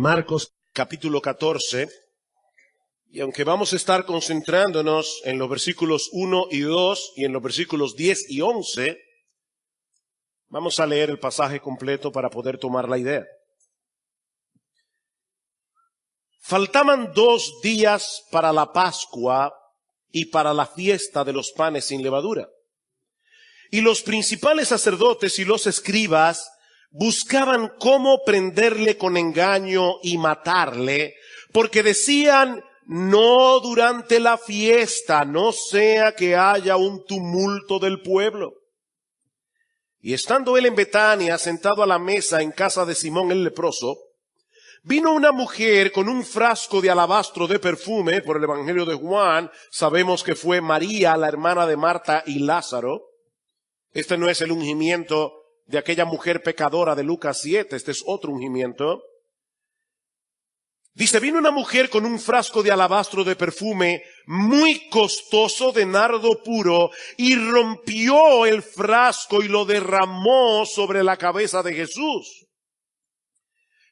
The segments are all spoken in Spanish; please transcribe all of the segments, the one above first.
Marcos capítulo 14, y aunque vamos a estar concentrándonos en los versículos 1 y 2 y en los versículos 10 y 11, vamos a leer el pasaje completo para poder tomar la idea. Faltaban 2 días para la Pascua y para la fiesta de los panes sin levadura. Y los principales sacerdotes y los escribas buscaban cómo prenderle con engaño y matarle, porque decían: no durante la fiesta, no sea que haya un tumulto del pueblo. Y estando él en Betania, sentado a la mesa en casa de Simón el leproso, vino una mujer con un frasco de alabastro de perfume. Por el Evangelio de Juan sabemos que fue María, la hermana de Marta y Lázaro. Este no es el ungimiento de aquella mujer pecadora de Lucas 7, este es otro ungimiento. Dice: vino una mujer con un frasco de alabastro de perfume muy costoso de nardo puro, y rompió el frasco y lo derramó sobre la cabeza de Jesús.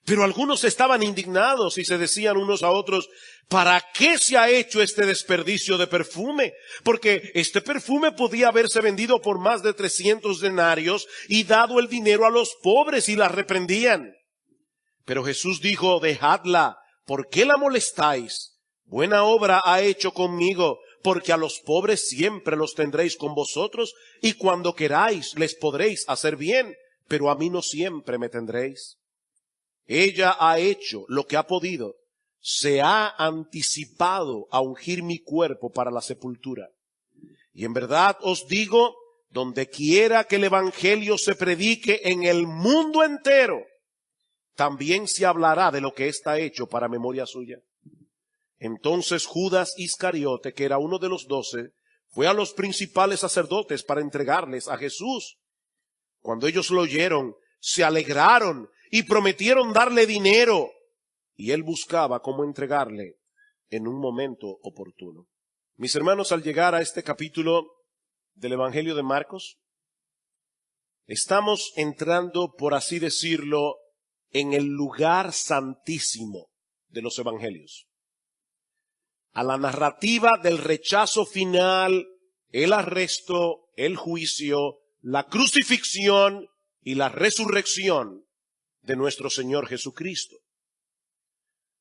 Pero algunos estaban indignados y se decían unos a otros: ¿para qué se ha hecho este desperdicio de perfume? Porque este perfume podía haberse vendido por más de 300 denarios y dado el dinero a los pobres, y la reprendían. Pero Jesús dijo: dejadla, ¿por qué la molestáis? Buena obra ha hecho conmigo, porque a los pobres siempre los tendréis con vosotros, y cuando queráis les podréis hacer bien, pero a mí no siempre me tendréis. Ella ha hecho lo que ha podido, se ha anticipado a ungir mi cuerpo para la sepultura. Y en verdad os digo, donde quiera que el evangelio se predique en el mundo entero, también se hablará de lo que está hecho para memoria suya. Entonces Judas Iscariote, que era uno de los 12, fue a los principales sacerdotes para entregarles a Jesús. Cuando ellos lo oyeron, se alegraron y prometieron darle dinero, y él buscaba cómo entregarle en un momento oportuno. Mis hermanos, al llegar a este capítulo del Evangelio de Marcos, estamos entrando, por así decirlo, en el lugar santísimo de los evangelios. A la narrativa del rechazo final, el arresto, el juicio, la crucifixión y la resurrección de nuestro Señor Jesucristo.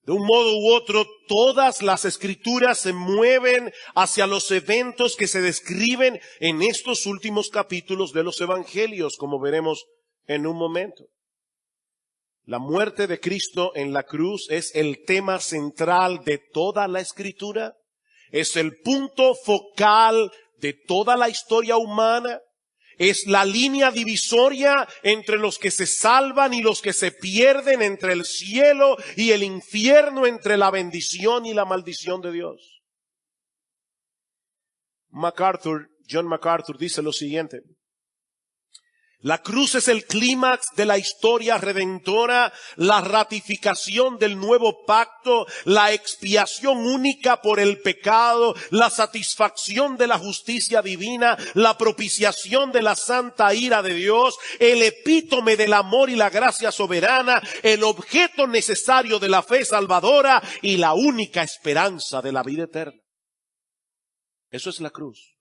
De un modo u otro, todas las escrituras se mueven hacia los eventos que se describen en estos últimos capítulos de los evangelios, como veremos en un momento. La muerte de Cristo en la cruz es el tema central de toda la escritura, es el punto focal de toda la historia humana. Es la línea divisoria entre los que se salvan y los que se pierden, entre el cielo y el infierno, entre la bendición y la maldición de Dios. John MacArthur dice lo siguiente: la cruz es el clímax de la historia redentora, la ratificación del nuevo pacto, la expiación única por el pecado, la satisfacción de la justicia divina, la propiciación de la santa ira de Dios, el epítome del amor y la gracia soberana, el objeto necesario de la fe salvadora y la única esperanza de la vida eterna. Eso es la cruz.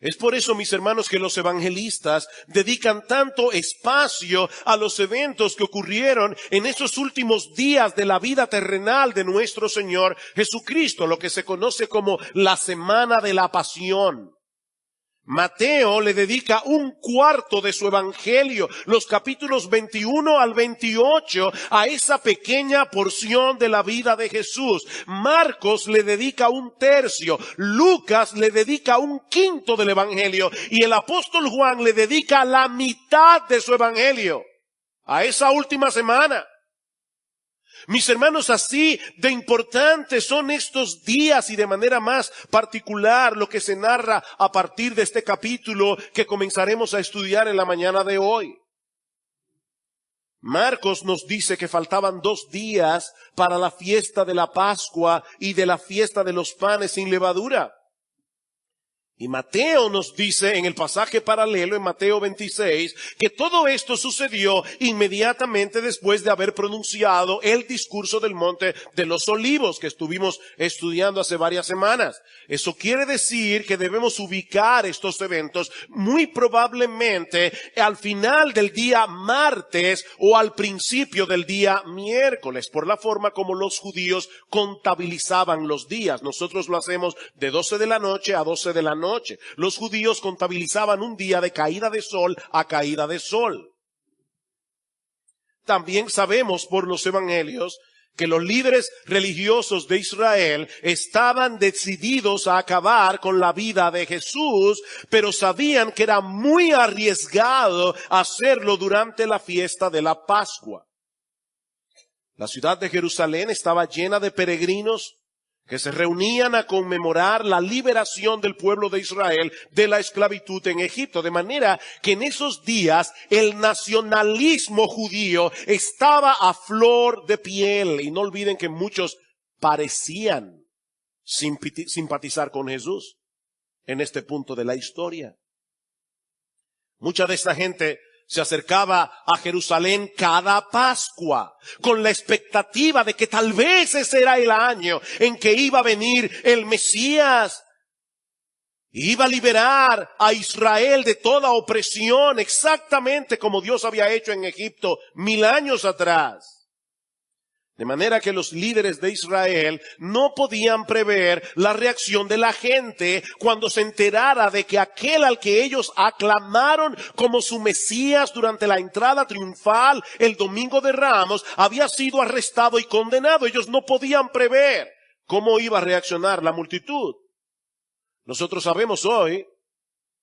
Es por eso, mis hermanos, que los evangelistas dedican tanto espacio a los eventos que ocurrieron en esos últimos días de la vida terrenal de nuestro Señor Jesucristo, lo que se conoce como la Semana de la Pasión. Mateo le dedica 1/4 de su evangelio, los capítulos 21 al 28, a esa pequeña porción de la vida de Jesús. Marcos le dedica 1/3, Lucas le dedica 1/5 del evangelio, y el apóstol Juan le dedica la mitad de su evangelio a esa última semana. Mis hermanos, así de importantes son estos días, y de manera más particular lo que se narra a partir de este capítulo que comenzaremos a estudiar en la mañana de hoy. Marcos nos dice que faltaban 2 días para la fiesta de la Pascua y de la fiesta de los panes sin levadura. Y Mateo nos dice en el pasaje paralelo en Mateo 26 que todo esto sucedió inmediatamente después de haber pronunciado el discurso del Monte de los Olivos que estuvimos estudiando hace varias semanas. Eso quiere decir que debemos ubicar estos eventos muy probablemente al final del día martes o al principio del día miércoles, por la forma como los judíos contabilizaban los días. Nosotros lo hacemos de 12 de la noche a 12 de la noche. Los judíos contabilizaban un día de caída de sol a caída de sol. También sabemos por los evangelios que los líderes religiosos de Israel estaban decididos a acabar con la vida de Jesús, pero sabían que era muy arriesgado hacerlo durante la fiesta de la Pascua. La ciudad de Jerusalén estaba llena de peregrinos que se reunían a conmemorar la liberación del pueblo de Israel de la esclavitud en Egipto. De manera que en esos días el nacionalismo judío estaba a flor de piel. Y no olviden que muchos parecían simpatizar con Jesús en este punto de la historia. Mucha de esta gente se acercaba a Jerusalén cada Pascua con la expectativa de que tal vez ese era el año en que iba a venir el Mesías. Iba a liberar a Israel de toda opresión, exactamente como Dios había hecho en Egipto 1000 años atrás. De manera que los líderes de Israel no podían prever la reacción de la gente cuando se enterara de que aquel al que ellos aclamaron como su Mesías durante la entrada triunfal el domingo de Ramos había sido arrestado y condenado. Ellos no podían prever cómo iba a reaccionar la multitud. Nosotros sabemos hoy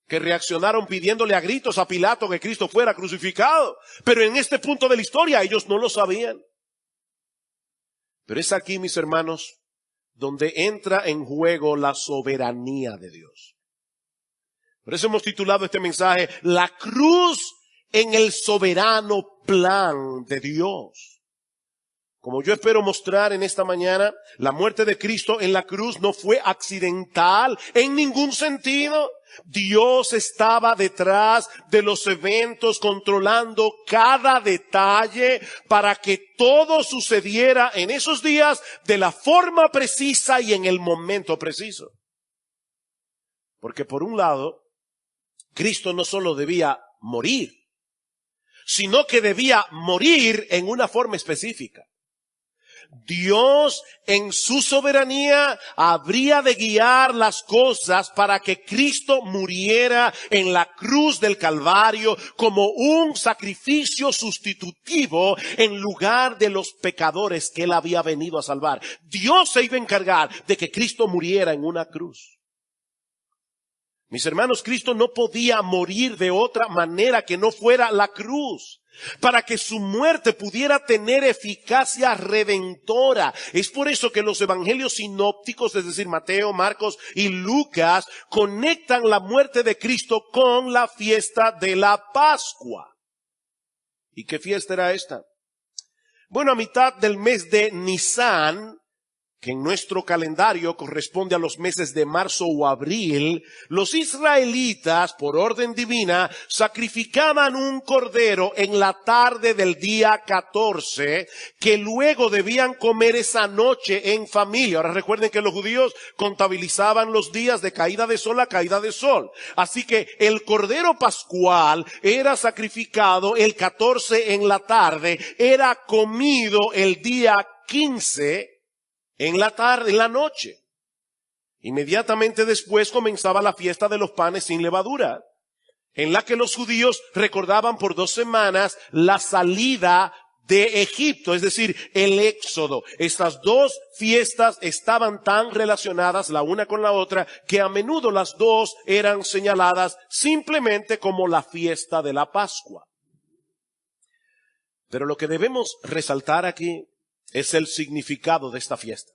que reaccionaron pidiéndole a gritos a Pilato que Cristo fuera crucificado. Pero en este punto de la historia ellos no lo sabían. Pero es aquí, mis hermanos, donde entra en juego la soberanía de Dios. Por eso hemos titulado este mensaje, La cruz en el soberano plan de Dios. Como yo espero mostrar en esta mañana, la muerte de Cristo en la cruz no fue accidental en ningún sentido. Dios estaba detrás de los eventos, controlando cada detalle para que todo sucediera en esos días de la forma precisa y en el momento preciso. Porque por un lado, Cristo no solo debía morir, sino que debía morir en una forma específica. Dios en su soberanía habría de guiar las cosas para que Cristo muriera en la cruz del Calvario como un sacrificio sustitutivo en lugar de los pecadores que Él había venido a salvar. Dios se iba a encargar de que Cristo muriera en una cruz. Mis hermanos, Cristo no podía morir de otra manera que no fuera la cruz, para que su muerte pudiera tener eficacia redentora. Es por eso que los evangelios sinópticos, es decir, Mateo, Marcos y Lucas, conectan la muerte de Cristo con la fiesta de la Pascua. ¿Y qué fiesta era esta? Bueno, a mitad del mes de Nisan, que en nuestro calendario corresponde a los meses de marzo o abril, los israelitas, por orden divina, sacrificaban un cordero en la tarde del día 14, que luego debían comer esa noche en familia. Ahora recuerden que los judíos contabilizaban los días de caída de sol a caída de sol. Así que el cordero pascual era sacrificado el 14 en la tarde, era comido el día 15 en la tarde, en la noche. Inmediatamente después comenzaba la fiesta de los panes sin levadura, en la que los judíos recordaban por 2 semanas la salida de Egipto, es decir, el éxodo. Estas dos fiestas estaban tan relacionadas la una con la otra que a menudo las dos eran señaladas simplemente como la fiesta de la Pascua. Pero lo que debemos resaltar aquí es el significado de esta fiesta.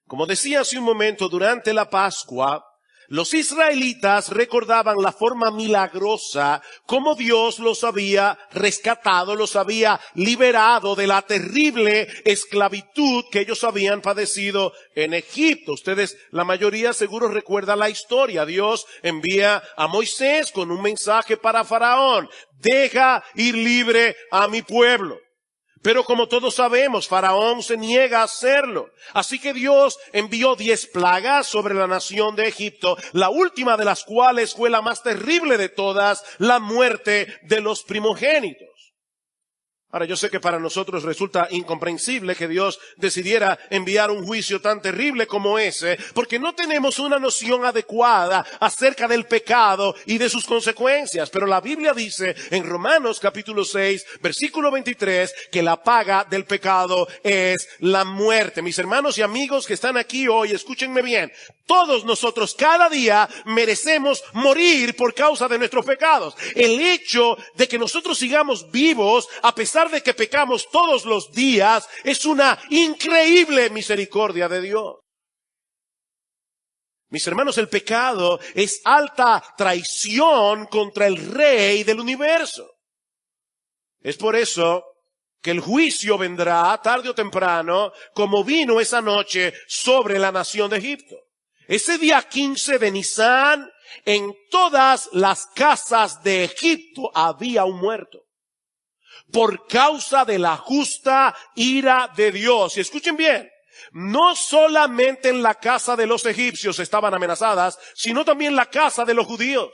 Como decía hace un momento, durante la Pascua, Los israelitas recordaban la forma milagrosa como Dios los había rescatado, los había liberado de la terrible esclavitud que ellos habían padecido en Egipto. Ustedes, la mayoría seguro recuerda la historia. Dios envía a Moisés con un mensaje para Faraón: deja ir libre a mi pueblo. Pero como todos sabemos, Faraón se niega a hacerlo. Así que Dios envió 10 plagas sobre la nación de Egipto, la última de las cuales fue la más terrible de todas, la muerte de los primogénitos. Ahora, yo sé que para nosotros resulta incomprensible que Dios decidiera enviar un juicio tan terrible como ese, porque no tenemos una noción adecuada acerca del pecado y de sus consecuencias. Pero la Biblia dice en Romanos capítulo 6, versículo 23, que la paga del pecado es la muerte. Mis hermanos y amigos que están aquí hoy, escúchenme bien. Todos nosotros cada día merecemos morir por causa de nuestros pecados. El hecho de que nosotros sigamos vivos a pesar de que pecamos todos los días es una increíble misericordia de Dios. Mis hermanos, el pecado es alta traición contra el Rey del universo. Es por eso que el juicio vendrá tarde o temprano, como vino esa noche sobre la nación de Egipto. Ese día 15 de Nisán, en todas las casas de Egipto había un muerto, por causa de la justa ira de Dios. Y escuchen bien, no solamente en la casa de los egipcios estaban amenazadas, sino también la casa de los judíos.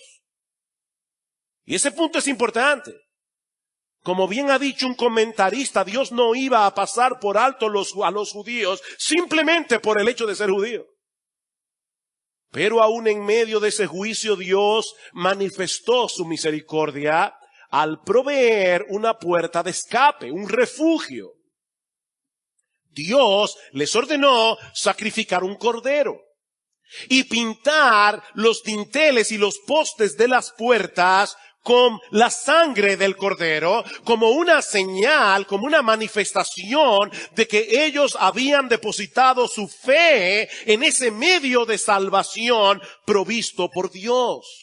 Y ese punto es importante. Como bien ha dicho un comentarista, Dios no iba a pasar por alto a los judíos simplemente por el hecho de ser judío. Pero aún en medio de ese juicio, Dios manifestó su misericordia al proveer una puerta de escape, un refugio. Dios les ordenó sacrificar un cordero y pintar los dinteles y los postes de las puertas con la sangre del cordero, como una señal, como una manifestación de que ellos habían depositado su fe en ese medio de salvación provisto por Dios.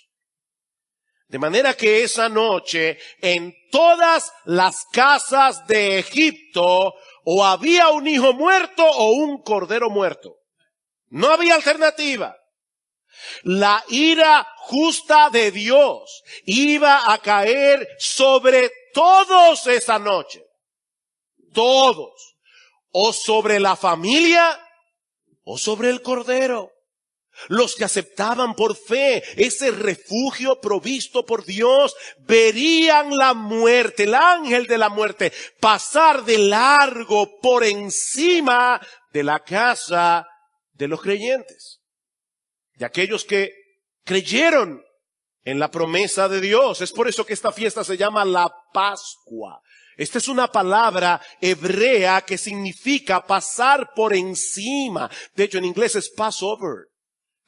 De manera que esa noche, en todas las casas de Egipto, o había un hijo muerto o un cordero muerto. No había alternativa. La ira justa de Dios iba a caer sobre todos esa noche. Todos. O sobre la familia o sobre el cordero. Los que aceptaban por fe ese refugio provisto por Dios verían la muerte, el ángel de la muerte, pasar de largo por encima de la casa de los creyentes, de aquellos que creyeron en la promesa de Dios. Es por eso que esta fiesta se llama la Pascua. Esta es una palabra hebrea que significa pasar por encima. De hecho, en inglés es Passover,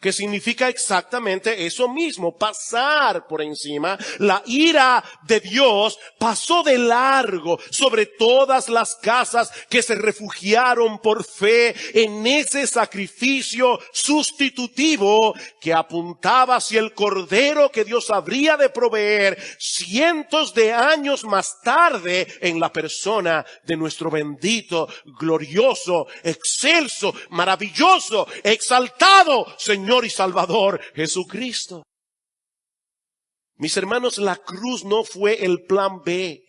que significa exactamente eso mismo, pasar por encima. La ira de Dios pasó de largo sobre todas las casas que se refugiaron por fe en ese sacrificio sustitutivo que apuntaba hacia el cordero que Dios habría de proveer cientos de años más tarde en la persona de nuestro bendito, glorioso, excelso, maravilloso, exaltado Señor y Salvador Jesucristo. Mis hermanos, la cruz no fue el plan B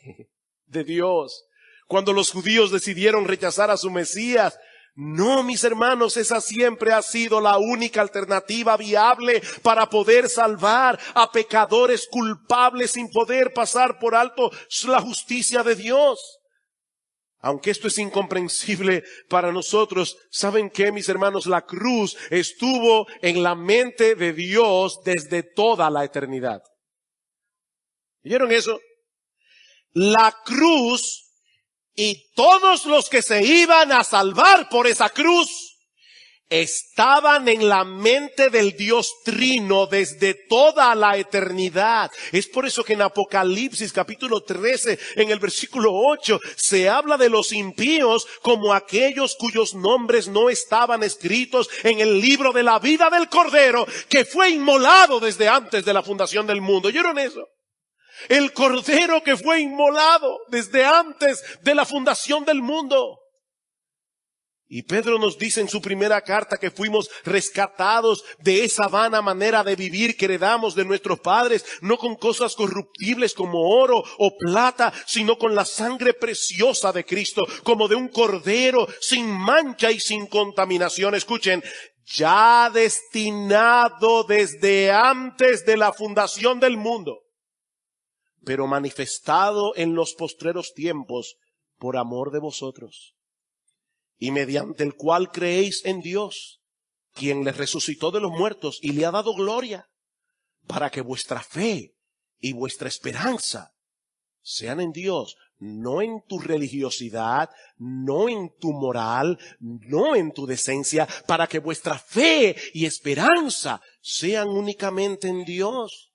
de Dios cuando los judíos decidieron rechazar a su Mesías. No, mis hermanos, esa siempre ha sido la única alternativa viable para poder salvar a pecadores culpables sin poder pasar por alto la justicia de Dios. Aunque esto es incomprensible para nosotros, ¿saben qué, mis hermanos? La cruz estuvo en la mente de Dios desde toda la eternidad. ¿Vieron eso? La cruz y todos los que se iban a salvar por esa cruz estaban en la mente del Dios Trino desde toda la eternidad. Es por eso que en Apocalipsis capítulo 13, en el versículo 8, se habla de los impíos como aquellos cuyos nombres no estaban escritos en el libro de la vida del Cordero, que fue inmolado desde antes de la fundación del mundo. ¿Oyeron eso? El Cordero que fue inmolado desde antes de la fundación del mundo. Y Pedro nos dice en su primera carta que fuimos rescatados de esa vana manera de vivir que heredamos de nuestros padres, no con cosas corruptibles como oro o plata, sino con la sangre preciosa de Cristo, como de un cordero sin mancha y sin contaminación. Escuchen, ya destinado desde antes de la fundación del mundo, pero manifestado en los postreros tiempos por amor de vosotros, y mediante el cual creéis en Dios, quien le resucitó de los muertos y le ha dado gloria, para que vuestra fe y vuestra esperanza sean en Dios, no en tu religiosidad, no en tu moral, no en tu decencia, para que vuestra fe y esperanza sean únicamente en Dios.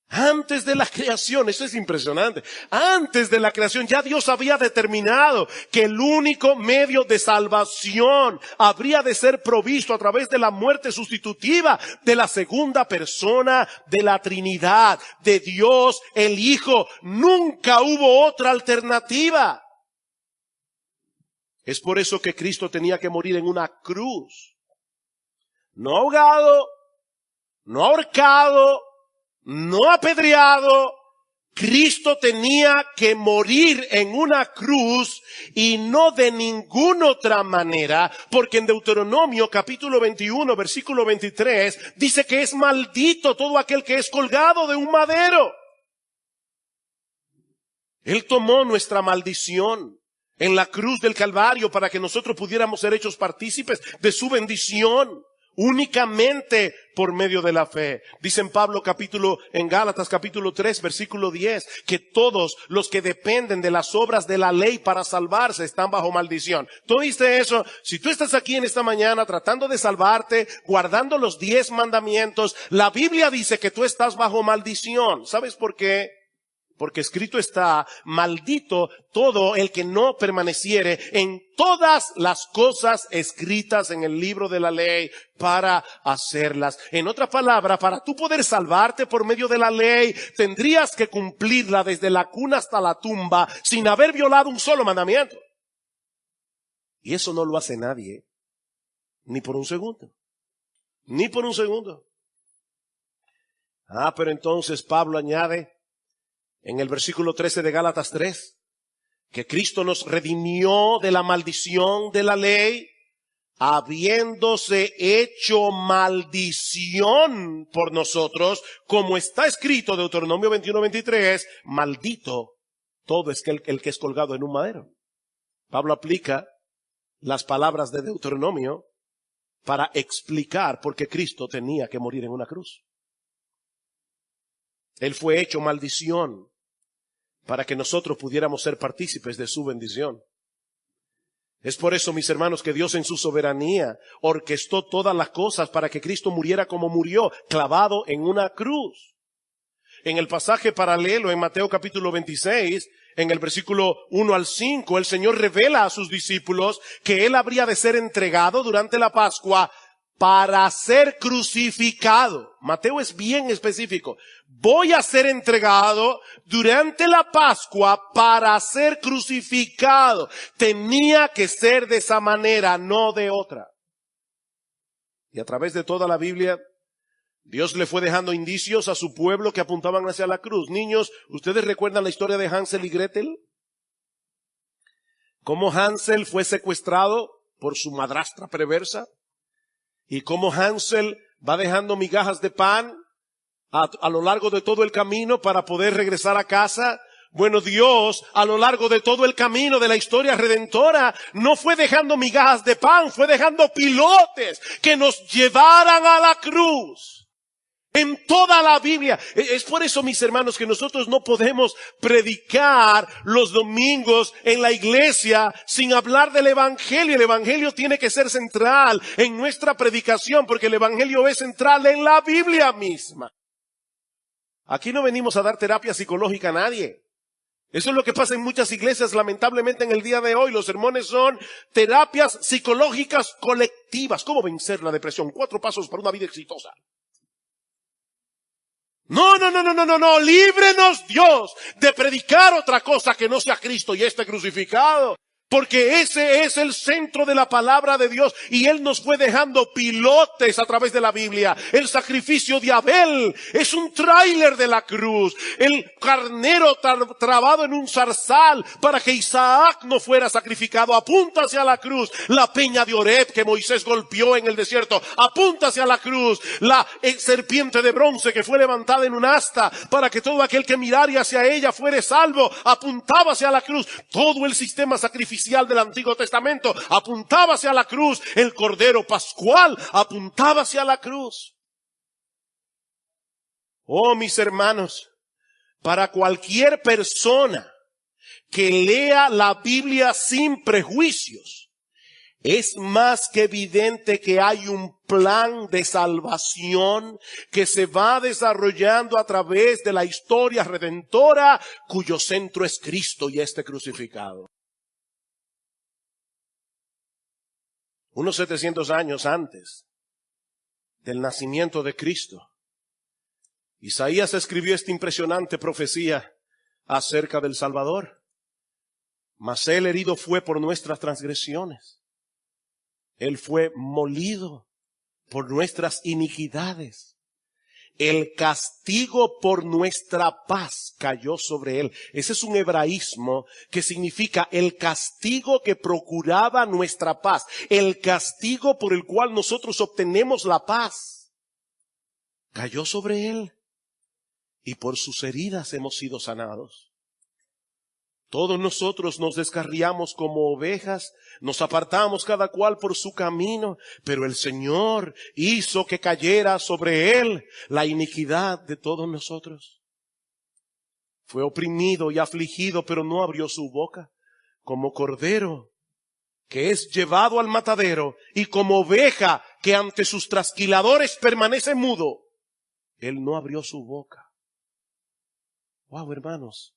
Antes de la creación, eso es impresionante, antes de la creación ya Dios había determinado que el único medio de salvación habría de ser provisto a través de la muerte sustitutiva de la segunda persona de la Trinidad, de Dios el Hijo. Nunca hubo otra alternativa. Es por eso que Cristo tenía que morir en una cruz, no ahogado, no ahorcado, no apedreado. Cristo tenía que morir en una cruz y no de ninguna otra manera, porque en Deuteronomio capítulo 21 versículo 23 dice que es maldito todo aquel que es colgado de un madero. Él tomó nuestra maldición en la cruz del Calvario para que nosotros pudiéramos ser hechos partícipes de su bendición. Únicamente por medio de la fe. Dice en en Gálatas capítulo 3 versículo 10, que todos los que dependen de las obras de la ley para salvarse están bajo maldición. ¿Tú oíste eso? Si tú estás aquí en esta mañana tratando de salvarte, guardando los 10 mandamientos, la Biblia dice que tú estás bajo maldición. ¿Sabes por qué? Porque escrito está, maldito todo el que no permaneciere en todas las cosas escritas en el libro de la ley para hacerlas. En otra palabra, para tú poder salvarte por medio de la ley, tendrías que cumplirla desde la cuna hasta la tumba sin haber violado un solo mandamiento. Y eso no lo hace nadie, ni por un segundo. Ni por un segundo. Pero entonces Pablo añade, en el versículo 13 de Gálatas 3, que Cristo nos redimió de la maldición de la ley, habiéndose hecho maldición por nosotros, como está escrito Deuteronomio 21:23, maldito todo es el que es colgado en un madero. Pablo aplica las palabras de Deuteronomio para explicar por qué Cristo tenía que morir en una cruz. Él fue hecho maldición para que nosotros pudiéramos ser partícipes de su bendición. Es por eso, mis hermanos, que Dios en su soberanía orquestó todas las cosas para que Cristo muriera como murió, clavado en una cruz. En el pasaje paralelo en Mateo capítulo 26, en el versículo 1 al 5, el Señor revela a sus discípulos que Él habría de ser entregado durante la Pascua para ser crucificado. Mateo es bien específico. Voy a ser entregado durante la Pascua para ser crucificado. Tenía que ser de esa manera, no de otra. Y a través de toda la Biblia, Dios le fue dejando indicios a su pueblo que apuntaban hacia la cruz. Niños, ¿ustedes recuerdan la historia de Hansel y Gretel? Cómo Hansel fue secuestrado por su madrastra perversa. Y cómo Hansel va dejando migajas de pan a lo largo de todo el camino para poder regresar a casa. Bueno, Dios a lo largo de todo el camino de la historia redentora no fue dejando migajas de pan, fue dejando pilotes que nos llevaran a la cruz. En toda la Biblia. Es por eso, mis hermanos, que nosotros no podemos predicar los domingos en la iglesia sin hablar del Evangelio. El Evangelio tiene que ser central en nuestra predicación, porque el Evangelio es central en la Biblia misma. Aquí no venimos a dar terapia psicológica a nadie. Eso es lo que pasa en muchas iglesias, lamentablemente, en el día de hoy. Los sermones son terapias psicológicas colectivas. ¿Cómo vencer la depresión? 4 pasos para una vida exitosa. No. Líbrenos Dios de predicar otra cosa que no sea Cristo y este crucificado. Porque ese es el centro de la palabra de Dios. Y Él nos fue dejando pilotes a través de la Biblia. El sacrificio de Abel es un tráiler de la cruz. El carnero trabado en un zarzal para que Isaac no fuera sacrificado. Apunta hacia la cruz. La peña de Oreb que Moisés golpeó en el desierto. Apunta hacia la cruz. La serpiente de bronce que fue levantada en un asta para que todo aquel que mirara hacia ella fuere salvo. Apuntaba hacia la cruz. Todo el sistema sacrificial del Antiguo Testamento apuntaba hacia la cruz. El Cordero Pascual apuntaba hacia la cruz. Oh, mis hermanos, para cualquier persona que lea la Biblia sin prejuicios, es más que evidente que hay un plan de salvación que se va desarrollando a través de la historia redentora, cuyo centro es Cristo y este crucificado. Unos 700 años antes del nacimiento de Cristo, Isaías escribió esta impresionante profecía acerca del Salvador. Mas Él herido fue por nuestras transgresiones. Él fue molido por nuestras iniquidades. El castigo por nuestra paz cayó sobre Él. Ese es un hebraísmo que significa el castigo que procuraba nuestra paz. El castigo por el cual nosotros obtenemos la paz cayó sobre Él. Y por sus heridas hemos sido sanados. Todos nosotros nos descarriamos como ovejas, nos apartamos cada cual por su camino, pero el Señor hizo que cayera sobre Él la iniquidad de todos nosotros. Fue oprimido y afligido, pero no abrió su boca. Como cordero que es llevado al matadero y como oveja que ante sus trasquiladores permanece mudo, Él no abrió su boca. Wow, hermanos.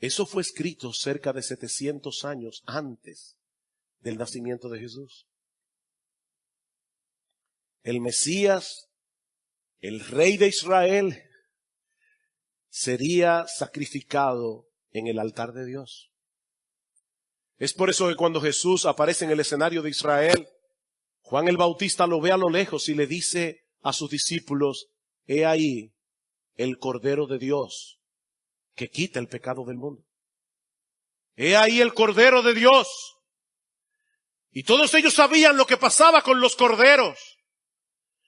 Eso fue escrito cerca de 700 años antes del nacimiento de Jesús. El Mesías, el Rey de Israel, sería sacrificado en el altar de Dios. Es por eso que cuando Jesús aparece en el escenario de Israel, Juan el Bautista lo ve a lo lejos y le dice a sus discípulos: he ahí el Cordero de Dios que quita el pecado del mundo. He ahí el Cordero de Dios. Y todos ellos sabían lo que pasaba con los corderos.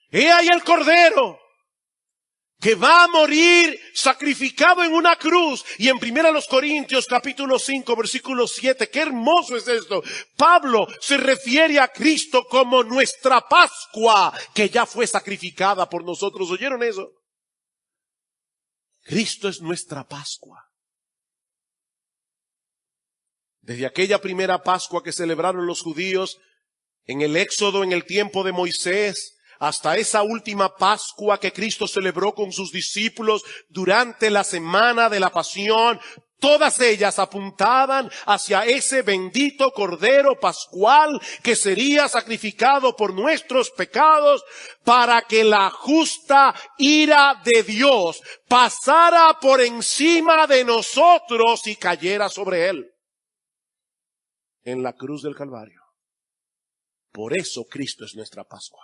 He ahí el Cordero que va a morir sacrificado en una cruz. Y en 1 Corintios capítulo 5 versículo 7, qué hermoso es esto. Pablo se refiere a Cristo como nuestra Pascua, que ya fue sacrificada por nosotros. ¿Oyeron eso? Cristo es nuestra Pascua. Desde aquella primera Pascua que celebraron los judíos en el Éxodo, en el tiempo de Moisés, hasta esa última Pascua que Cristo celebró con sus discípulos durante la semana de la Pasión, todas ellas apuntaban hacia ese bendito Cordero Pascual que sería sacrificado por nuestros pecados para que la justa ira de Dios pasara por encima de nosotros y cayera sobre Él en la cruz del Calvario. Por eso Cristo es nuestra Pascua.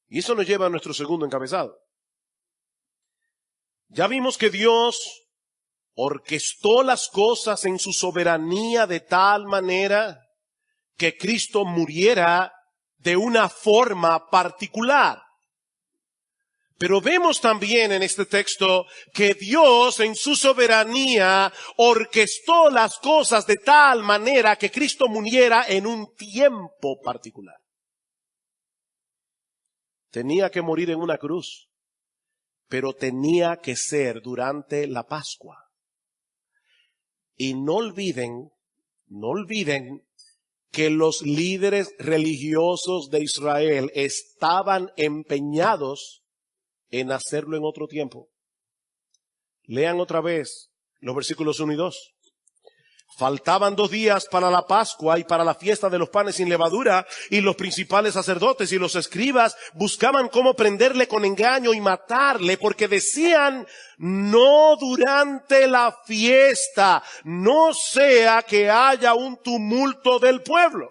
Y eso nos lleva a nuestro segundo encabezado. Ya vimos que Dios orquestó las cosas en su soberanía de tal manera que Cristo muriera de una forma particular. Pero vemos también en este texto que Dios en su soberanía orquestó las cosas de tal manera que Cristo muriera en un tiempo particular. tenía que morir en una cruz, pero tenía que ser durante la Pascua. Y no olviden que los líderes religiosos de Israel estaban empeñados en hacerlo en otro tiempo. Lean otra vez los versículos 1 y 2. Faltaban 2 días para la Pascua y para la fiesta de los panes sin levadura, y los principales sacerdotes y los escribas buscaban cómo prenderle con engaño y matarle, porque decían: no durante la fiesta, no sea que haya un tumulto del pueblo.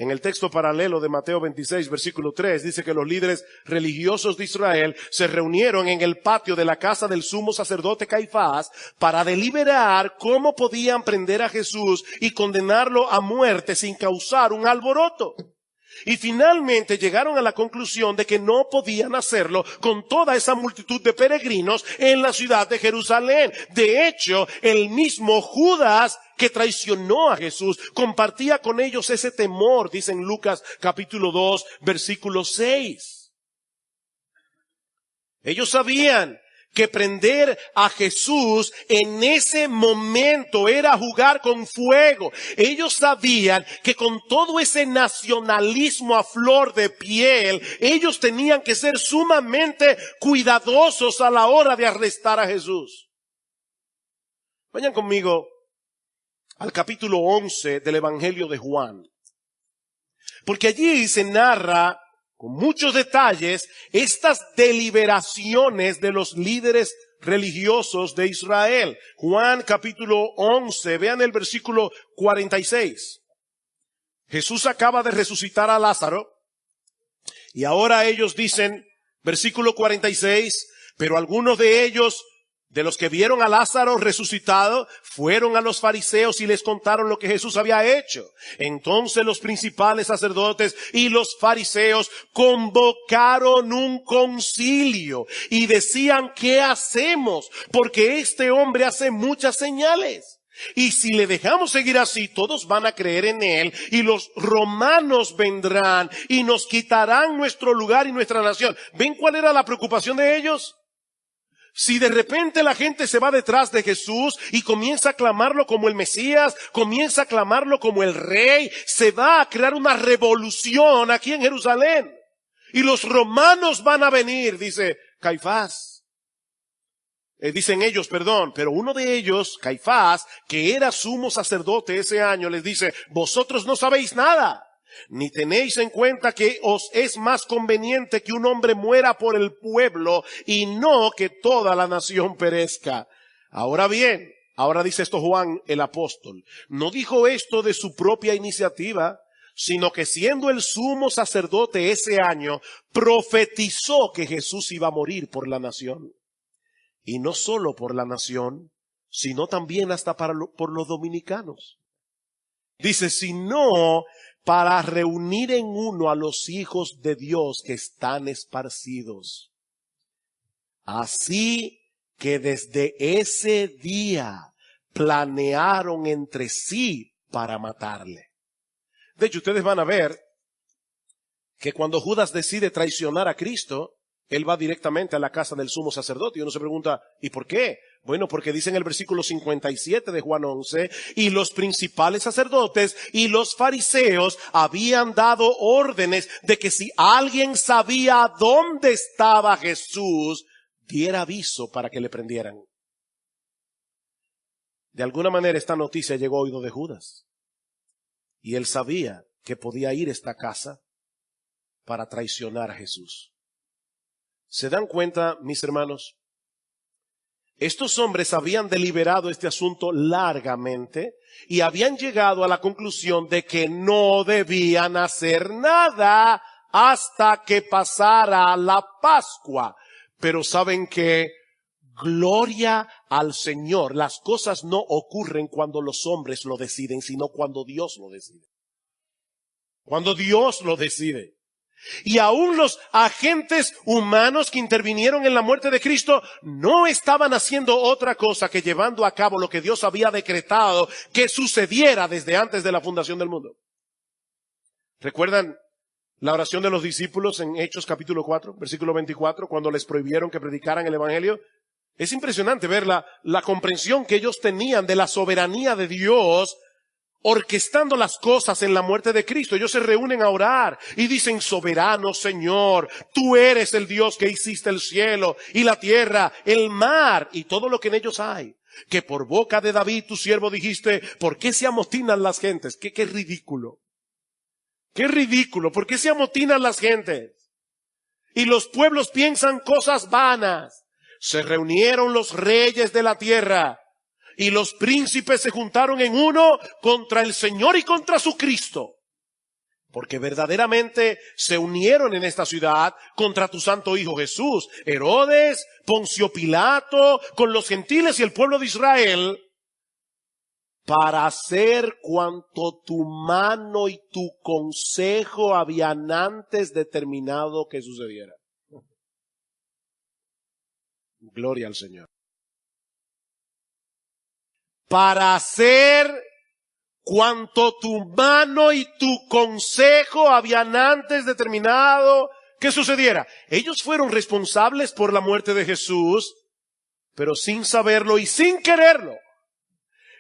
En el texto paralelo de Mateo 26, versículo 3, dice que los líderes religiosos de Israel se reunieron en el patio de la casa del sumo sacerdote Caifás para deliberar cómo podían prender a Jesús y condenarlo a muerte sin causar un alboroto. Y finalmente llegaron a la conclusión de que no podían hacerlo con toda esa multitud de peregrinos en la ciudad de Jerusalén. De hecho, el mismo Judas, que traicionó a Jesús, compartía con ellos ese temor, dice en Lucas capítulo 2, versículo 6. Ellos sabían que prender a Jesús en ese momento era jugar con fuego. Ellos sabían que con todo ese nacionalismo a flor de piel, ellos tenían que ser sumamente cuidadosos a la hora de arrestar a Jesús. Vayan conmigo al capítulo 11 del Evangelio de Juan, porque allí se narra con muchos detalles estas deliberaciones de los líderes religiosos de Israel. Juan capítulo 11, vean el versículo 46. Jesús acaba de resucitar a Lázaro y ahora ellos dicen, versículo 46, pero algunos de ellos, de los que vieron a Lázaro resucitado, fueron a los fariseos y les contaron lo que Jesús había hecho. Entonces los principales sacerdotes y los fariseos convocaron un concilio y decían: ¿qué hacemos? Porque este hombre hace muchas señales. Y si le dejamos seguir así, todos van a creer en él, y los romanos vendrán y nos quitarán nuestro lugar y nuestra nación. ¿Ven cuál era la preocupación de ellos? Si de repente la gente se va detrás de Jesús y comienza a clamarlo como el Mesías, comienza a clamarlo como el Rey, se va a crear una revolución aquí en Jerusalén. Y los romanos van a venir, dice Caifás. Dicen ellos, pero uno de ellos, Caifás, que era sumo sacerdote ese año, les dice: vosotros no sabéis nada, ni tenéis en cuenta que os es más conveniente que un hombre muera por el pueblo y no que toda la nación perezca. Ahora bien, ahora dice esto Juan el apóstol, no dijo esto de su propia iniciativa, sino que siendo el sumo sacerdote ese año, profetizó que Jesús iba a morir por la nación. Y no solo por la nación, sino también hasta por los dominicanos. Dice, sino para reunir en uno a los hijos de Dios que están esparcidos. Así que desde ese día planearon entre sí para matarle. De hecho, ustedes van a ver que cuando Judas decide traicionar a Cristo, él va directamente a la casa del sumo sacerdote y uno se pregunta, ¿y por qué? Bueno, porque dice en el versículo 57 de Juan 11, y los principales sacerdotes y los fariseos habían dado órdenes de que si alguien sabía dónde estaba Jesús, diera aviso para que le prendieran. De alguna manera esta noticia llegó a oído de Judas. Y él sabía que podía ir a esta casa para traicionar a Jesús. ¿Se dan cuenta, mis hermanos? Estos hombres habían deliberado este asunto largamente y habían llegado a la conclusión de que no debían hacer nada hasta que pasara la Pascua. Pero ¿saben qué? Gloria al Señor. Las cosas no ocurren cuando los hombres lo deciden, sino cuando Dios lo decide. Cuando Dios lo decide. Y aún los agentes humanos que intervinieron en la muerte de Cristo no estaban haciendo otra cosa que llevando a cabo lo que Dios había decretado que sucediera desde antes de la fundación del mundo. ¿Recuerdan la oración de los discípulos en Hechos capítulo 4, versículo 24, cuando les prohibieron que predicaran el evangelio? Es impresionante ver la comprensión que ellos tenían de la soberanía de Dios orquestando las cosas en la muerte de Cristo. Ellos se reúnen a orar y dicen: soberano Señor, tú eres el Dios que hiciste el cielo y la tierra, el mar y todo lo que en ellos hay. Que por boca de David tu siervo dijiste: ¿por qué se amotinan las gentes? Qué ridículo. Qué ridículo. ¿Por qué se amotinan las gentes? Y los pueblos piensan cosas vanas. Se reunieron los reyes de la tierra y los príncipes se juntaron en uno contra el Señor y contra su Cristo. Porque verdaderamente se unieron en esta ciudad contra tu santo Hijo Jesús. Herodes, Poncio Pilato, con los gentiles y el pueblo de Israel, para hacer cuanto tu mano y tu consejo habían antes determinado que sucediera. Gloria al Señor. Para hacer cuanto tu mano y tu consejo habían antes determinado que sucediera. Ellos fueron responsables por la muerte de Jesús, pero sin saberlo y sin quererlo,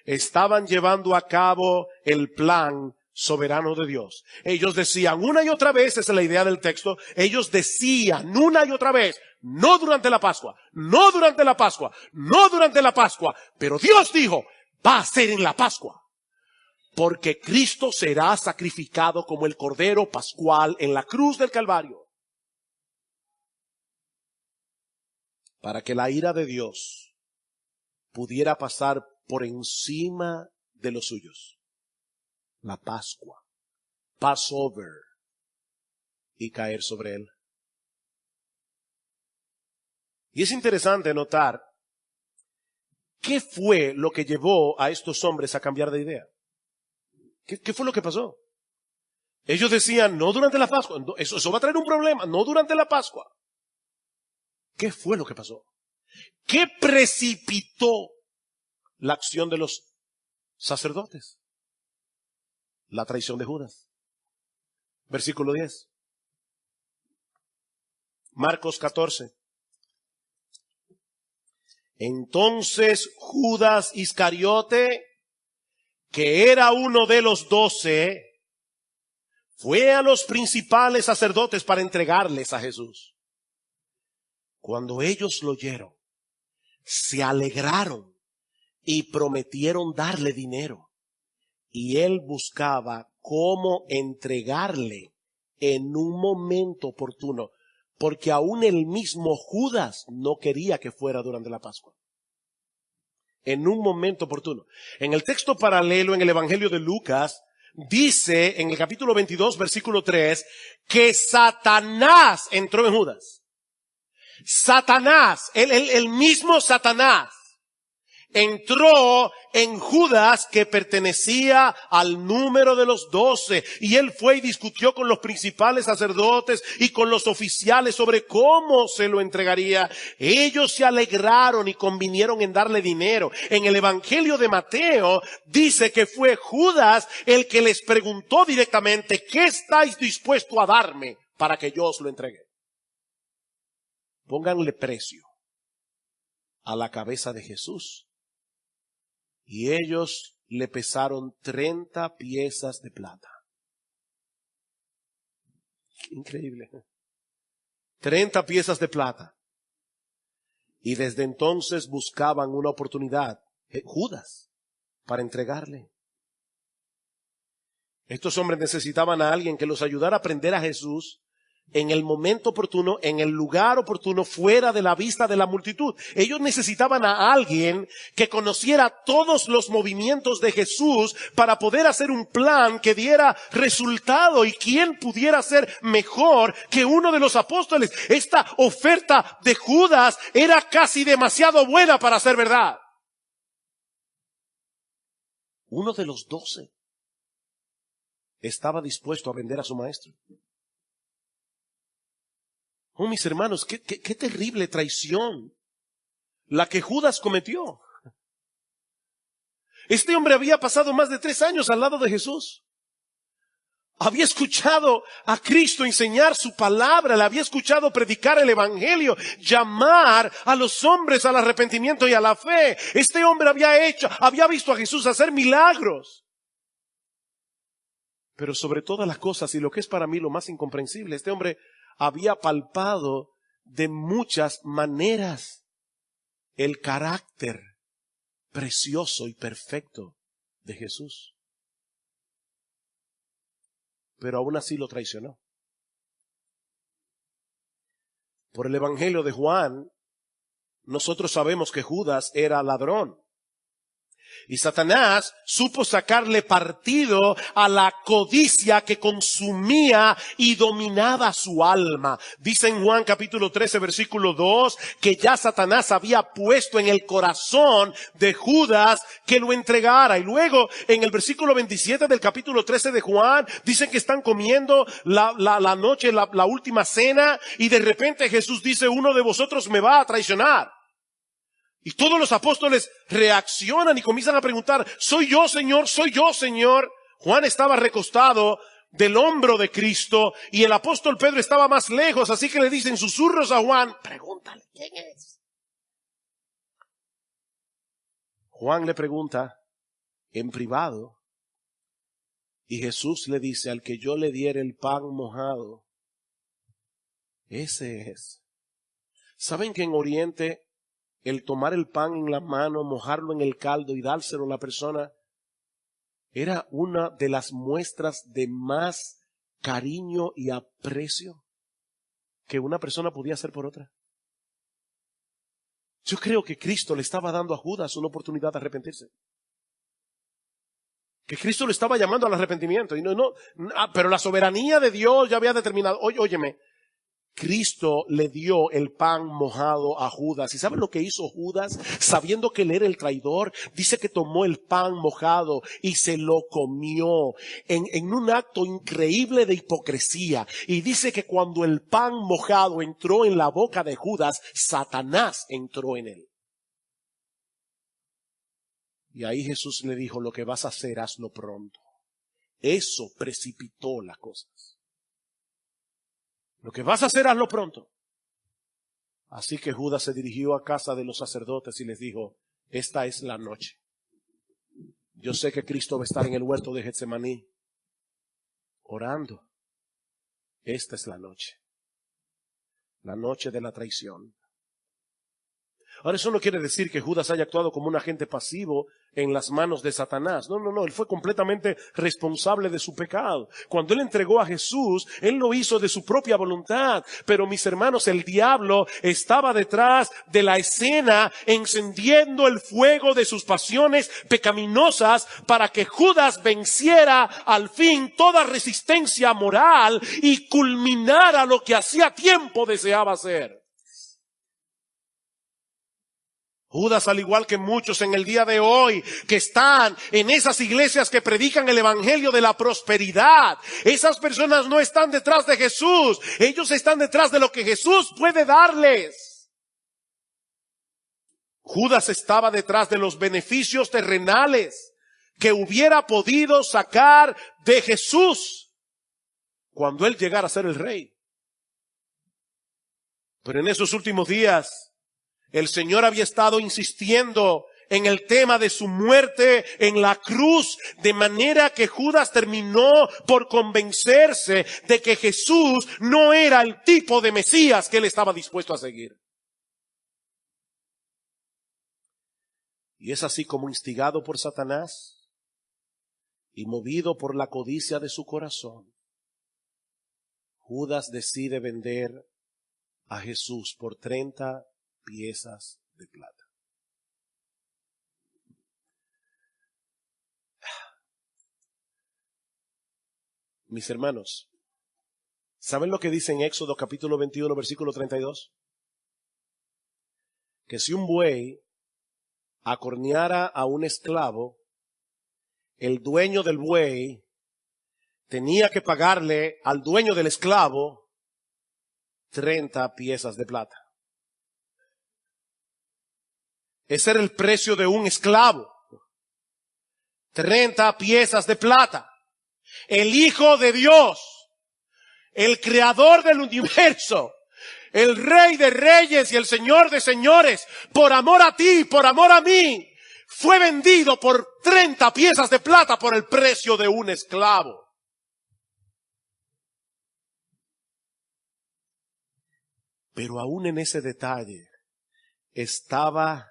estaban llevando a cabo el plan soberano de Dios. Ellos decían una y otra vez, esa es la idea del texto, ellos decían una y otra vez: no durante la Pascua, no durante la Pascua, no durante la Pascua. Pero Dios dijo: va a ser en la Pascua. Porque Cristo será sacrificado como el Cordero Pascual en la cruz del Calvario. Para que la ira de Dios pudiera pasar por encima de los suyos. La Pascua, Passover, y caer sobre él. Y es interesante notar qué fue lo que llevó a estos hombres a cambiar de idea. ¿Qué fue lo que pasó? Ellos decían: no durante la Pascua, eso va a traer un problema, no durante la Pascua. ¿Qué fue lo que pasó? ¿Qué precipitó la acción de los sacerdotes? La traición de Judas. Versículo 10. Marcos 14. Entonces Judas Iscariote, que era uno de los 12, fue a los principales sacerdotes para entregarles a Jesús. Cuando ellos lo oyeron, se alegraron y prometieron darle dinero. Y él buscaba cómo entregarle en un momento oportuno, porque aún el mismo Judas no quería que fuera durante la Pascua. En un momento oportuno. En el texto paralelo, en el Evangelio de Lucas, dice en el capítulo 22, versículo 3, que Satanás entró en Judas. Satanás, el mismo Satanás, entró en Judas, que pertenecía al número de los 12, y él fue y discutió con los principales sacerdotes y con los oficiales sobre cómo se lo entregaría. Ellos se alegraron y convinieron en darle dinero. En el Evangelio de Mateo dice que fue Judas el que les preguntó directamente: ¿qué estáis dispuestos a darme para que yo os lo entregue? Pónganle precio a la cabeza de Jesús. Y ellos le pesaron 30 piezas de plata. Increíble. 30 piezas de plata. Y desde entonces buscaban una oportunidad, Judas, para entregarle. Estos hombres necesitaban a alguien que los ayudara a aprender a Jesús en el momento oportuno, en el lugar oportuno, fuera de la vista de la multitud. Ellos necesitaban a alguien que conociera todos los movimientos de Jesús para poder hacer un plan que diera resultado. ¿Y quién pudiera ser mejor que uno de los apóstoles? Esta oferta de Judas era casi demasiado buena para ser verdad. Uno de los 12 estaba dispuesto a vender a su maestro. Oh, mis hermanos, qué terrible traición la que Judas cometió. Este hombre había pasado más de 3 años al lado de Jesús. Había escuchado a Cristo enseñar su palabra, le había escuchado predicar el evangelio, llamar a los hombres al arrepentimiento y a la fe. Este hombre había visto a Jesús hacer milagros. Pero sobre todas las cosas, y lo que es para mí lo más incomprensible, este hombre había palpado de muchas maneras el carácter precioso y perfecto de Jesús. Pero aún así lo traicionó. Por el Evangelio de Juan, nosotros sabemos que Judas era ladrón. Y Satanás supo sacarle partido a la codicia que consumía y dominaba su alma. Dice en Juan capítulo 13 versículo 2 que ya Satanás había puesto en el corazón de Judas que lo entregara. Y luego en el versículo 27 del capítulo 13 de Juan dice que están comiendo la noche, la última cena, y de repente Jesús dice: uno de vosotros me va a traicionar. Y todos los apóstoles reaccionan y comienzan a preguntar: ¿soy yo, Señor? ¿Soy yo, Señor? Juan estaba recostado del hombro de Cristo y el apóstol Pedro estaba más lejos, así que le dicen susurros a Juan: pregúntale, ¿quién es? Juan le pregunta en privado y Jesús le dice: al que yo le diere el pan mojado, ese es. ¿Saben que en Oriente el tomar el pan en la mano, mojarlo en el caldo y dárselo a la persona era una de las muestras de más cariño y aprecio que una persona podía hacer por otra? Yo creo que Cristo le estaba dando a Judas una oportunidad de arrepentirse. Que Cristo le estaba llamando al arrepentimiento. Pero la soberanía de Dios ya había determinado. Óyeme. Cristo le dio el pan mojado a Judas. ¿Y saben lo que hizo Judas? Sabiendo que él era el traidor, dice que tomó el pan mojado y se lo comió en un acto increíble de hipocresía. Y dice que cuando el pan mojado entró en la boca de Judas, Satanás entró en él. Y ahí Jesús le dijo: lo que vas a hacer, hazlo pronto. Eso precipitó las cosas. Lo que vas a hacer, hazlo pronto. Así que Judas se dirigió a casa de los sacerdotes y les dijo: esta es la noche. Yo sé que Cristo va a estar en el huerto de Getsemaní orando. Esta es la noche de la traición. Ahora, eso no quiere decir que Judas haya actuado como un agente pasivo en las manos de Satanás. No, él fue completamente responsable de su pecado. Cuando él entregó a Jesús, él lo hizo de su propia voluntad. Pero mis hermanos, el diablo estaba detrás de la escena, encendiendo el fuego de sus pasiones pecaminosas para que Judas venciera al fin toda resistencia moral y culminara lo que hacía tiempo deseaba hacer. Judas, al igual que muchos en el día de hoy que están en esas iglesias que predican el evangelio de la prosperidad, esas personas no están detrás de Jesús, ellos están detrás de lo que Jesús puede darles. Judas estaba detrás de los beneficios terrenales que hubiera podido sacar de Jesús cuando él llegara a ser el rey. Pero en esos últimos días, el Señor había estado insistiendo en el tema de su muerte en la cruz, de manera que Judas terminó por convencerse de que Jesús no era el tipo de Mesías que él estaba dispuesto a seguir. Y es así como, instigado por Satanás y movido por la codicia de su corazón, Judas decide vender a Jesús por 30 piezas de plata. Mis hermanos, ¿saben lo que dice en Éxodo capítulo 21, versículo 32? Que si un buey acorneara a un esclavo, el dueño del buey tenía que pagarle al dueño del esclavo 30 piezas de plata. Ese era el precio de un esclavo. 30 piezas de plata. el Hijo de Dios, el Creador del universo, el Rey de reyes y el Señor de señores, por amor a ti, por amor a mí, fue vendido por 30 piezas de plata por el precio de un esclavo. Pero aún en ese detalle estaba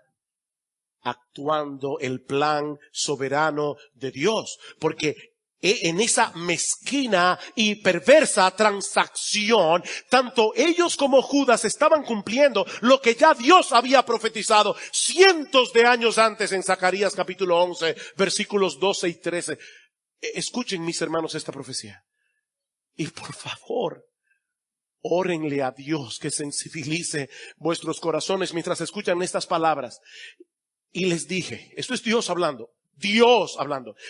actuando el plan soberano de Dios, porque en esa mezquina y perversa transacción, tanto ellos como Judas estaban cumpliendo lo que ya Dios había profetizado cientos de años antes en Zacarías capítulo 11, versículos 12 y 13. Escuchen, mis hermanos, esta profecía. Y por favor, órenle a Dios que sensibilice vuestros corazones mientras escuchan estas palabras. Y les dije, esto es Dios hablando,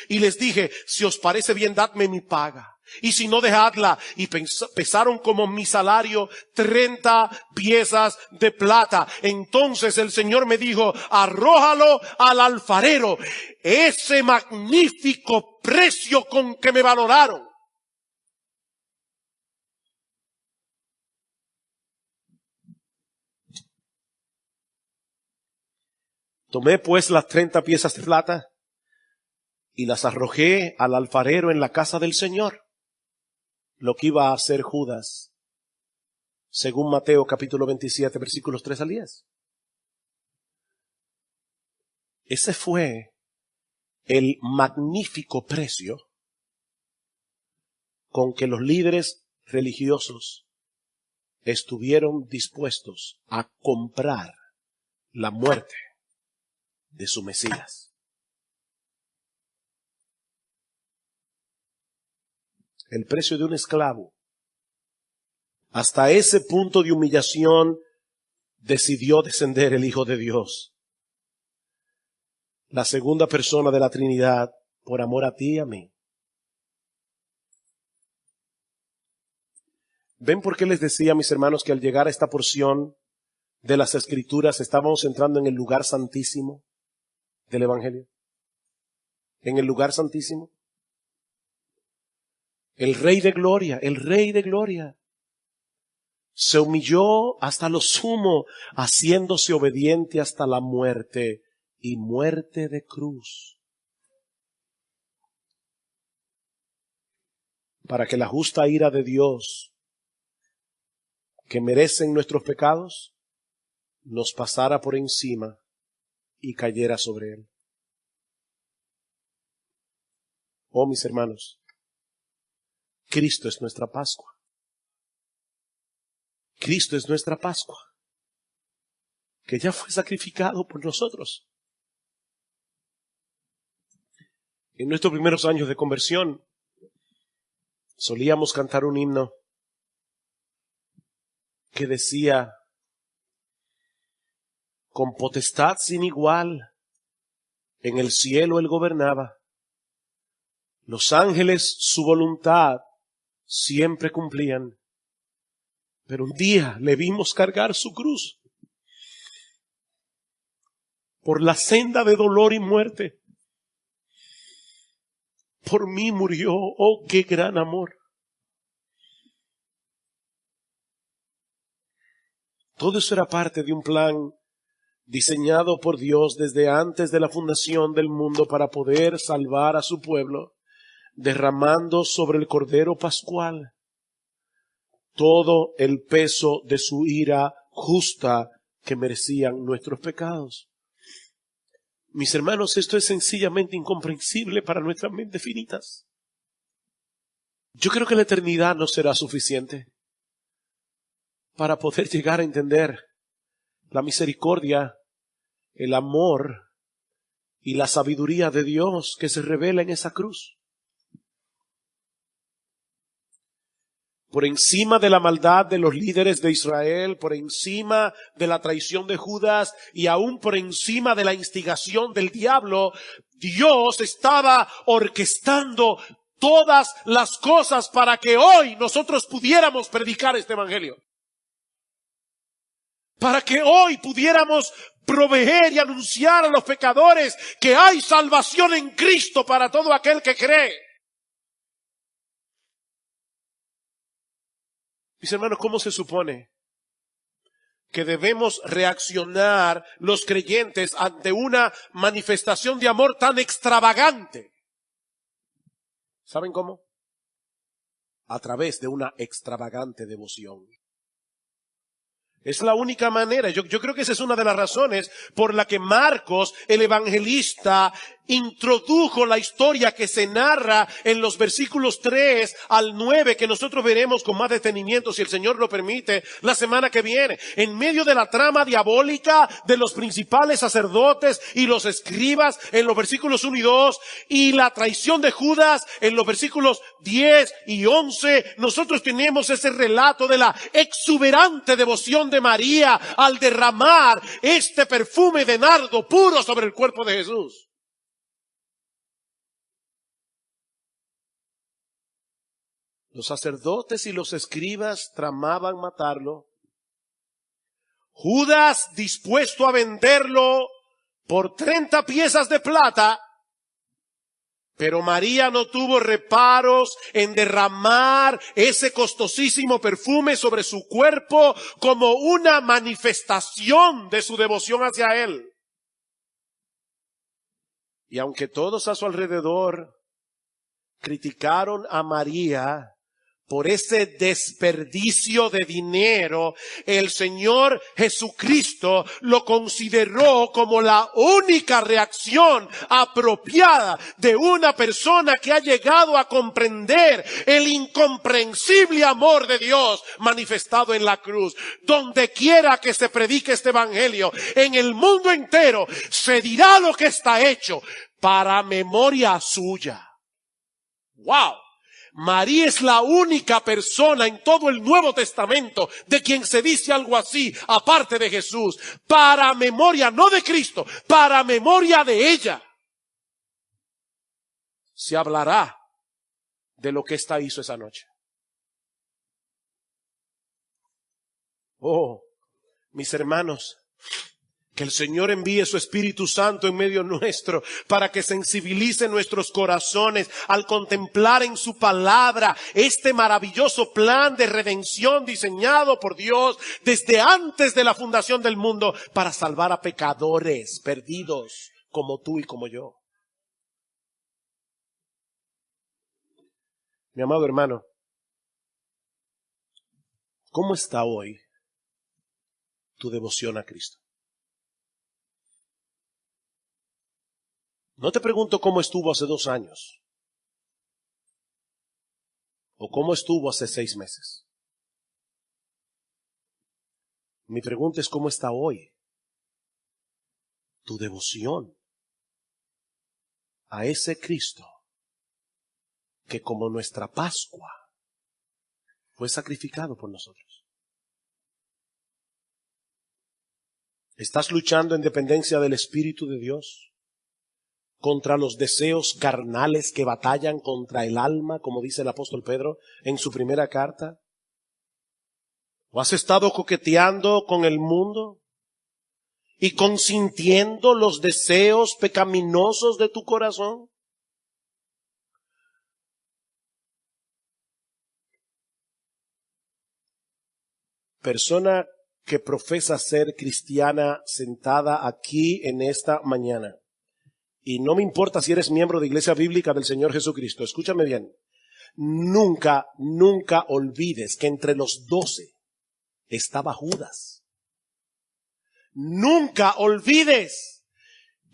y les dije, si os parece bien, dadme mi paga, y si no, dejadla. Y pesaron como mi salario 30 piezas de plata. Entonces el Señor me dijo, arrójalo al alfarero, ese magnífico precio con que me valoraron. Tomé pues las 30 piezas de plata y las arrojé al alfarero en la casa del Señor, lo que iba a hacer Judas, según Mateo capítulo 27, versículos 3 al 10. Ese fue el magnífico precio con que los líderes religiosos estuvieron dispuestos a comprar la muerte de su Mesías. El precio de un esclavo. Hasta ese punto de humillación decidió descender el Hijo de Dios, la segunda persona de la Trinidad, por amor a ti y a mí. ¿Ven por qué les decía, mis hermanos, que al llegar a esta porción de las Escrituras estábamos entrando en el lugar santísimo del Evangelio? En el lugar santísimo. El Rey de Gloria, se humilló hasta lo sumo, haciéndose obediente hasta la muerte, y muerte de cruz, para que la justa ira de Dios, que merecen nuestros pecados, nos pasara por encima y cayera sobre él. Oh, mis hermanos, Cristo es nuestra Pascua. Cristo es nuestra Pascua, que ya fue sacrificado por nosotros. En nuestros primeros años de conversión, solíamos cantar un himno que decía, con potestad sin igual, en el cielo él gobernaba. Los ángeles su voluntad siempre cumplían. Pero un día le vimos cargar su cruz por la senda de dolor y muerte. Por mí murió, oh, qué gran amor. Todo eso era parte de un plan diseñado por Dios desde antes de la fundación del mundo para poder salvar a su pueblo, derramando sobre el Cordero Pascual todo el peso de su ira justa que merecían nuestros pecados. Mis hermanos, esto es sencillamente incomprensible para nuestras mentes finitas. Yo creo que la eternidad no será suficiente para poder llegar a entender la misericordia, el amor y la sabiduría de Dios que se revela en esa cruz. Por encima de la maldad de los líderes de Israel, por encima de la traición de Judas y aún por encima de la instigación del diablo, Dios estaba orquestando todas las cosas para que hoy nosotros pudiéramos predicar este evangelio. Para que hoy pudiéramos proveer y anunciar a los pecadores que hay salvación en Cristo para todo aquel que cree. Mis hermanos, ¿cómo se supone que debemos reaccionar los creyentes ante una manifestación de amor tan extravagante? ¿Saben cómo? A través de una extravagante devoción. Es la única manera. Yo creo que esa es una de las razones por la que Marcos, el evangelista, introdujo la historia que se narra en los versículos 3 al 9, que nosotros veremos con más detenimiento, si el Señor lo permite, la semana que viene. En medio de la trama diabólica de los principales sacerdotes y los escribas en los versículos 1 y 2, y la traición de Judas en los versículos 10 y 11, nosotros tenemos ese relato de la exuberante devoción de María al derramar este perfume de nardo puro sobre el cuerpo de Jesús. Los sacerdotes y los escribas tramaban matarlo. Judas dispuesto a venderlo por 30 piezas de plata. Pero María no tuvo reparos en derramar ese costosísimo perfume sobre su cuerpo como una manifestación de su devoción hacia él. Y aunque todos a su alrededor criticaron a María por ese desperdicio de dinero, el Señor Jesucristo lo consideró como la única reacción apropiada de una persona que ha llegado a comprender el incomprensible amor de Dios manifestado en la cruz. Donde quiera que se predique este evangelio, en el mundo entero, se dirá lo que está hecho para memoria suya. ¡Wow! María es la única persona en todo el Nuevo Testamento de quien se dice algo así, aparte de Jesús, para memoria, no de Cristo, para memoria de ella. Se hablará de lo que ésta hizo esa noche. Oh, mis hermanos, que el Señor envíe su Espíritu Santo en medio nuestro para que sensibilice nuestros corazones al contemplar en su palabra este maravilloso plan de redención diseñado por Dios desde antes de la fundación del mundo para salvar a pecadores perdidos como tú y como yo. Mi amado hermano, ¿cómo está hoy tu devoción a Cristo? No te pregunto cómo estuvo hace 2 años o cómo estuvo hace 6 meses. Mi pregunta es cómo está hoy tu devoción a ese Cristo que como nuestra Pascua fue sacrificado por nosotros. ¿Estás luchando en dependencia del Espíritu de Dios contra los deseos carnales que batallan contra el alma, como dice el apóstol Pedro en su primera carta? ¿O has estado coqueteando con el mundo y consintiendo los deseos pecaminosos de tu corazón? Persona que profesa ser cristiana sentada aquí en esta mañana. Y no me importa si eres miembro de Iglesia Bíblica del Señor Jesucristo. Escúchame bien. Nunca olvides que entre los 12 estaba Judas. Nunca olvides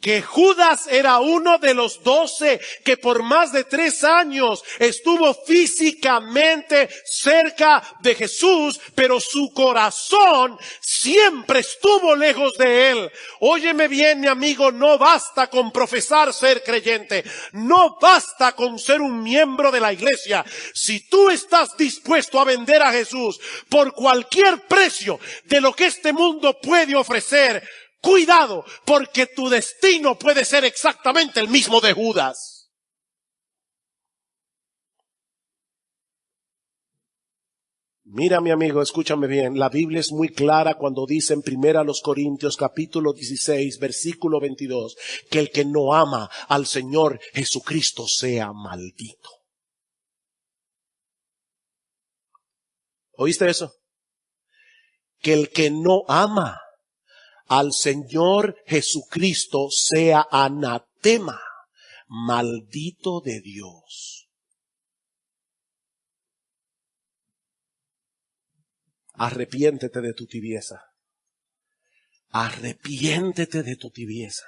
que Judas era uno de los 12 que por más de 3 años estuvo físicamente cerca de Jesús, pero su corazón siempre estuvo lejos de él. Óyeme bien, mi amigo, no basta con profesar ser creyente, no basta con ser un miembro de la iglesia. Si tú estás dispuesto a vender a Jesús por cualquier precio de lo que este mundo puede ofrecer, cuidado, porque tu destino puede ser exactamente el mismo de Judas. Mira, mi amigo, escúchame bien. La Biblia es muy clara cuando dice en 1 Corintios capítulo 16, versículo 22, que el que no ama al Señor Jesucristo sea maldito. ¿Oíste eso? Que el que no ama al Señor Jesucristo sea anatema, maldito de Dios. Arrepiéntete de tu tibieza. Arrepiéntete de tu tibieza.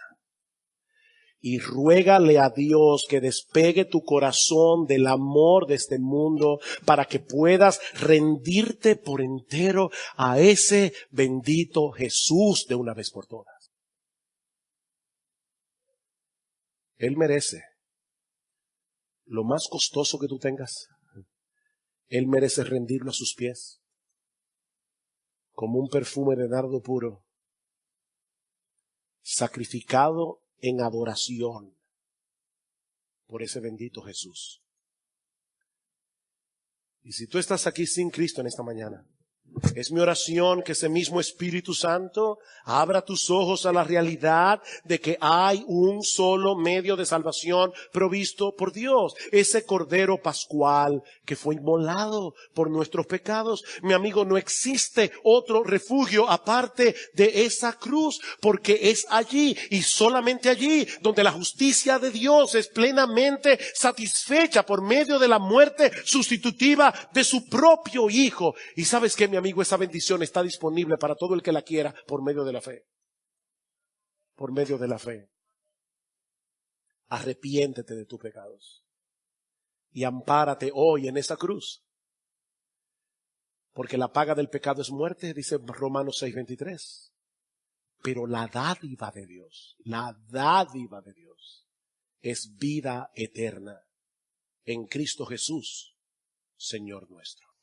Y ruégale a Dios que despegue tu corazón del amor de este mundo para que puedas rendirte por entero a ese bendito Jesús de una vez por todas. Él merece lo más costoso que tú tengas. Él merece rendirlo a sus pies como un perfume de nardo puro, sacrificado en adoración por ese bendito Jesús. Y si tú estás aquí sin Cristo en esta mañana, es mi oración que ese mismo Espíritu Santo abra tus ojos a la realidad de que hay un solo medio de salvación provisto por Dios. Ese Cordero Pascual que fue inmolado por nuestros pecados. Mi amigo, no existe otro refugio aparte de esa cruz, porque es allí y solamente allí donde la justicia de Dios es plenamente satisfecha por medio de la muerte sustitutiva de su propio Hijo. Y ¿sabes qué, mi amigo? Esa bendición está disponible para todo el que la quiera por medio de la fe. Por medio de la fe. Arrepiéntete de tus pecados y ampárate hoy en esa cruz. Porque la paga del pecado es muerte, dice Romanos 6:23. Pero la dádiva de Dios es vida eterna en Cristo Jesús, Señor nuestro.